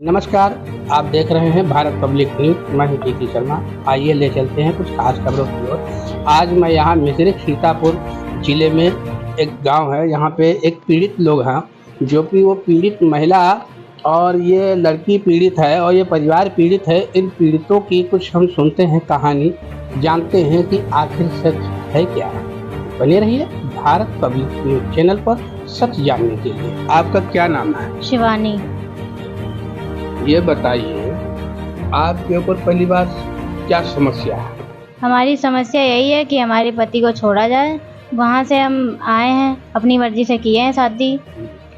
नमस्कार, आप देख रहे हैं भारत पब्लिक न्यूज। मैं हूं टीटी शर्मा। आइए ले चलते हैं कुछ खास खबरों की ओर। आज मैं यहाँ मिश्रिख सीतापुर जिले में एक गांव है, यहाँ पे एक पीड़ित लोग हैं, जो कि वो पीड़ित महिला और ये लड़की पीड़ित है और ये परिवार पीड़ित है। इन पीड़ितों की कुछ हम सुनते हैं कहानी, जानते हैं कि आखिर सच है क्या। बने रहिए भारत पब्लिक न्यूज चैनल पर सच जानने के लिए। आपका क्या नाम है? शिवानी। ये बताइए, आपके ऊपर पहली बार क्या समस्या है? हमारी समस्या यही है कि हमारे पति को छोड़ा जाए। वहाँ से हम आए हैं, अपनी मर्जी से किए हैं शादी।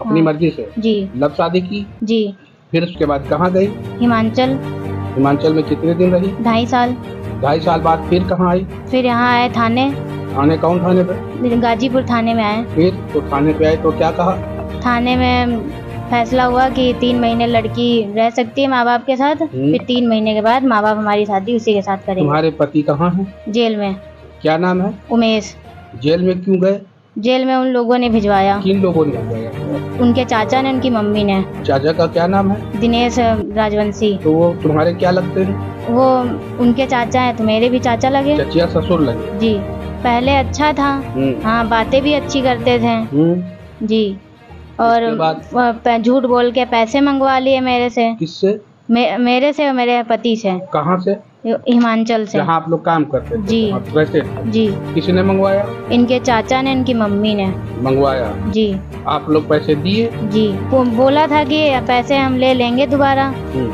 अपनी मर्जी से? जी। लव शादी की? जी। फिर उसके बाद कहाँ गई? हिमाचल। हिमाचल में कितने दिन रही? 2.5 साल। 2.5 साल बाद फिर कहाँ आई? फिर यहाँ आए थाने। थाने? कौन थाने पे? गाजीपुर थाने में आए। फिर तो थाने पे आए तो क्या कहा? थाने में फैसला हुआ कि 3 महीने लड़की रह सकती है माँ बाप के साथ। फिर 3 महीने के बाद माँ बाप हमारी शादी उसी के साथ करेंगे। तुम्हारे पति कहाँ हैं? जेल में। क्या नाम है? उमेश। जेल में क्यों गए? जेल में उन लोगों ने भिजवाया। किन लोगों ने भिजवाया? उनके चाचा ने, उनकी मम्मी ने। चाचा का क्या नाम है? दिनेश राजवंशी। तो वो तुम्हारे क्या लगते हैं? वो उनके चाचा हैं, तो मेरे भी चाचा लगे। चचिया ससुर लगे? जी। पहले अच्छा था। हाँ, बातें भी अच्छी करते थे। जी। और झूठ बोल के पैसे मंगवा लिए मेरे से। किससे? मेरे से और मेरे पति से। कहाँ से? हिमाचल से। जहाँ आप लोग काम करते थे? जी। आप रहते थे? जी। किसने मंगवाया? इनके चाचा ने, इनकी मम्मी ने मंगवाया। जी। आप लोग पैसे दिए? जी। बोला था कि पैसे हम ले लेंगे दोबारा।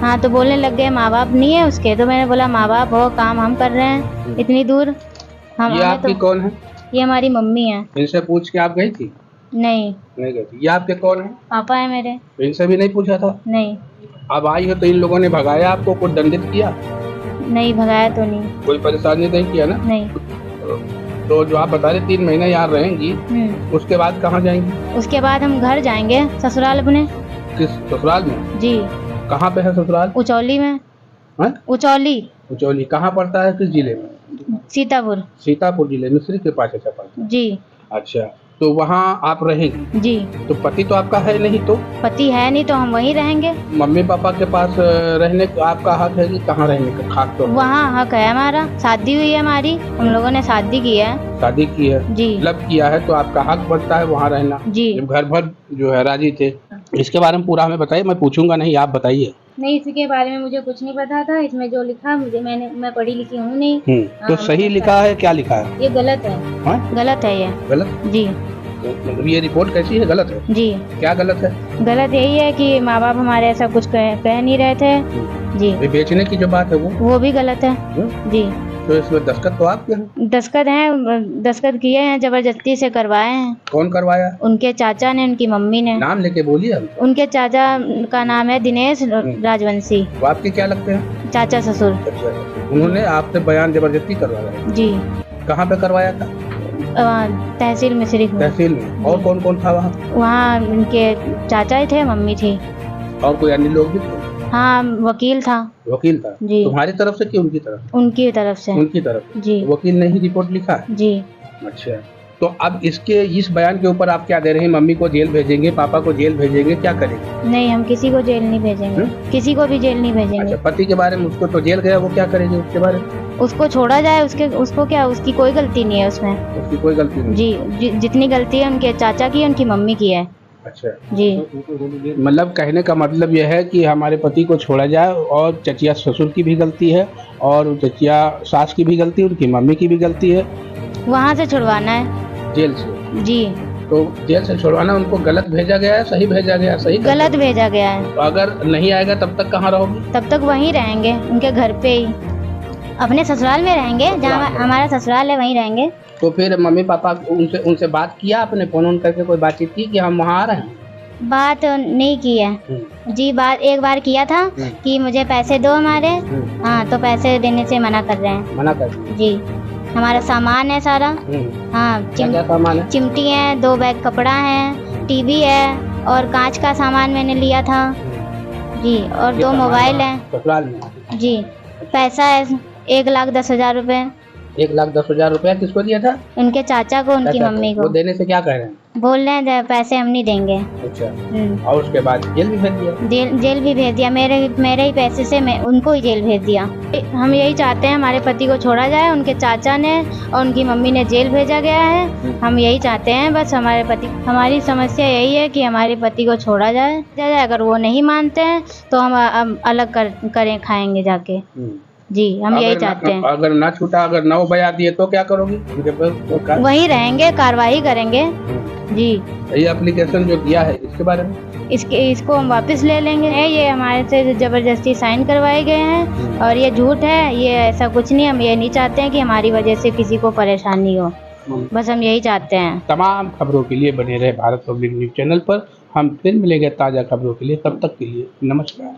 हाँ, तो बोलने लग गए माँ बाप नहीं है उसके। तो मैंने बोला माँ बाप हो, काम हम कर रहे हैं इतनी दूर। ये आपकी कौन है? ये हमारी मम्मी है। इनसे पूछ के आप गई थी? नहीं गई थी। ये आपके कौन है? पापा है मेरे। इनसे भी नहीं पूछा था? नहीं। अब आई हो तो इन लोगों ने भगाया आपको, कुछ दंडित किया? नहीं, भगाया तो नहीं। कोई परेशानी नहीं किया ना? नहीं। तो जो आप बता रहे 3 महीना यहाँ रहेंगी, उसके बाद कहाँ जाएंगी? उसके बाद हम घर जाएंगे, ससुराल अपने। किस ससुराल में? जी। कहाँ पे है ससुराल? उचौली में। उचौली। उचौली कहाँ पड़ता है? किस जिले में? सीतापुर। सीतापुर जिले में, मिश्रिख के पास अच्छा पड़ता है। जी। अच्छा, तो वहाँ आप रहेंगी? जी। तो पति तो आपका है नहीं? तो पति है नहीं तो हम वहीं रहेंगे। मम्मी पापा के पास रहने का आपका हक है कि कहाँ रहने का? खास तौर वहाँ हक है हमारा। शादी हुई है हमारी, हम लोगों ने शादी की है। शादी की है? जी। लब किया है तो आपका हक बनता है वहाँ रहना। जी। जब घर भर जो है राजी थे। इसके बारे में पूरा हमें बताइए, मैं पूछूंगा नहीं, आप बताइए। नहीं, इसके बारे में मुझे कुछ नहीं पता था। इसमें जो लिखा मैं पढ़ी लिखी हूँ नहीं। तो सही लिखा है? क्या लिखा है? ये गलत है। गलत है ये। गलत? जी। मतलब ये रिपोर्ट कैसी है? गलत है? जी। क्या गलत है? गलत यही है कि माँ बाप हमारे ऐसा कुछ कह नहीं रहे थे। जी। बेचने की जो बात है वो भी गलत है। जी। तो इसमें दस्तखत तो आपके हैं? दस्तखत हैं, दस्तखत किए हैं, जबरदस्ती से करवाए हैं। कौन करवाया? उनके चाचा ने, उनकी मम्मी ने। नाम लेके बोलिए। उनके चाचा का नाम है दिनेश राजवंशी। वो आपके क्या लगते हैं? चाचा ससुर। अच्छा, उन्होंने आपसे बयान जबरदस्ती करवाया? जी। कहाँ पे करवाया था? तहसील मिश्रिख में। तहसील में? और कौन कौन था वहाँ? वहाँ उनके चाचा ही थे, मम्मी थी। और कोई अन्य लोग भी थे? हाँ, वकील था। वकील था? जी। तुम्हारी तरफ से कि उनकी तरफ? उनकी तरफ से। उनकी तरफ? जी। वकील ने ही रिपोर्ट लिखा? जी। अच्छा, तो अब इस बयान के ऊपर आप क्या दे रहे हैं? मम्मी को जेल भेजेंगे, पापा को जेल भेजेंगे, क्या करेंगे? नहीं, हम किसी को जेल नहीं भेजेंगे। किसी को भी जेल नहीं भेजेंगे। अच्छा, पति के बारे में, उसको तो जेल गया, वो क्या करेंगे उसके बारे में? उसको छोड़ा जाए। उसको क्या, उसकी कोई गलती नहीं है उसमें। उसकी कोई गलती नहीं? जी। जितनी गलती है उनके चाचा की, उनकी मम्मी की है। अच्छा जी। मतलब कहने का मतलब यह है कि हमारे पति को छोड़ा जाए, और चचिया ससुर की भी गलती है, और चचिया सास की भी गलती है, उनकी मम्मी की भी गलती है। वहाँ से छुड़वाना है। जेल से? जी। तो जेल से छुड़वाना, उनको गलत भेजा गया है, सही भेजा गया? सही गलत भेजा गया है। तो अगर नहीं आएगा तब तक कहाँ रहोगे? तब तक वहीं रहेंगे, उनके घर पे ही, अपने ससुराल में रहेंगे। जहाँ हमारा ससुराल है वहीं रहेंगे। तो फिर मम्मी पापा उनसे बात किया आपने? फोन करके कोई बातचीत की कि हम वहाँ आ रहे हैं? बात नहीं की है जी। बात एक बार किया था कि मुझे पैसे दो हमारे। हाँ, तो पैसे देने से मना कर रहे हैं। मना कर? जी। हमारा सामान है सारा। हाँ, क्या सामान है? चिमटी है, 2 बैग कपड़ा है, टीवी है, और कांच का सामान मैंने लिया था जी, और 2 मोबाइल है ससुराल में। जी। पैसा है 1,10,000 रुपए। 1,10,000 रुपया किसको दिया था? उनके चाचा को, उनकी मम्मी को। वो देने से क्या कह रहे हैं? बोल रहे हैं पैसे हम नहीं देंगे। अच्छा। और उसके बाद जेल भी भेज दिया? जेल भी भेज दिया, मेरे ही पैसे से मैं उनको ही जेल भेज दिया। हम यही चाहते हैं हमारे पति को छोड़ा जाए, उनके चाचा ने और उनकी मम्मी ने जेल भेजा गया है। हम यही चाहते हैं बस, हमारी समस्या यही है कि हमारे पति को छोड़ा जाए। अगर वो नहीं मानते हैं तो हम अलग करें खाएंगे जाके। जी, हम यही चाहते हैं। अगर ना छूटा, अगर ना वो बया दिए तो क्या करोगी? वही रहेंगे, कार्रवाई करेंगे। जी, ये एप्लीकेशन जो दिया है इसके बारे में, इसको हम वापस ले लेंगे। ये हमारे से जबरदस्ती साइन करवाए गए हैं और ये झूठ है, ये ऐसा कुछ नहीं। हम ये नहीं चाहते हैं कि हमारी वजह से किसी को परेशानी हो, बस हम यही चाहते हैं। तमाम खबरों के लिए बने रहे भारत पब्लिक न्यूज चैनल पर। हम फिर मिलेंगे ताज़ा खबरों के लिए, तब तक के लिए नमस्कार।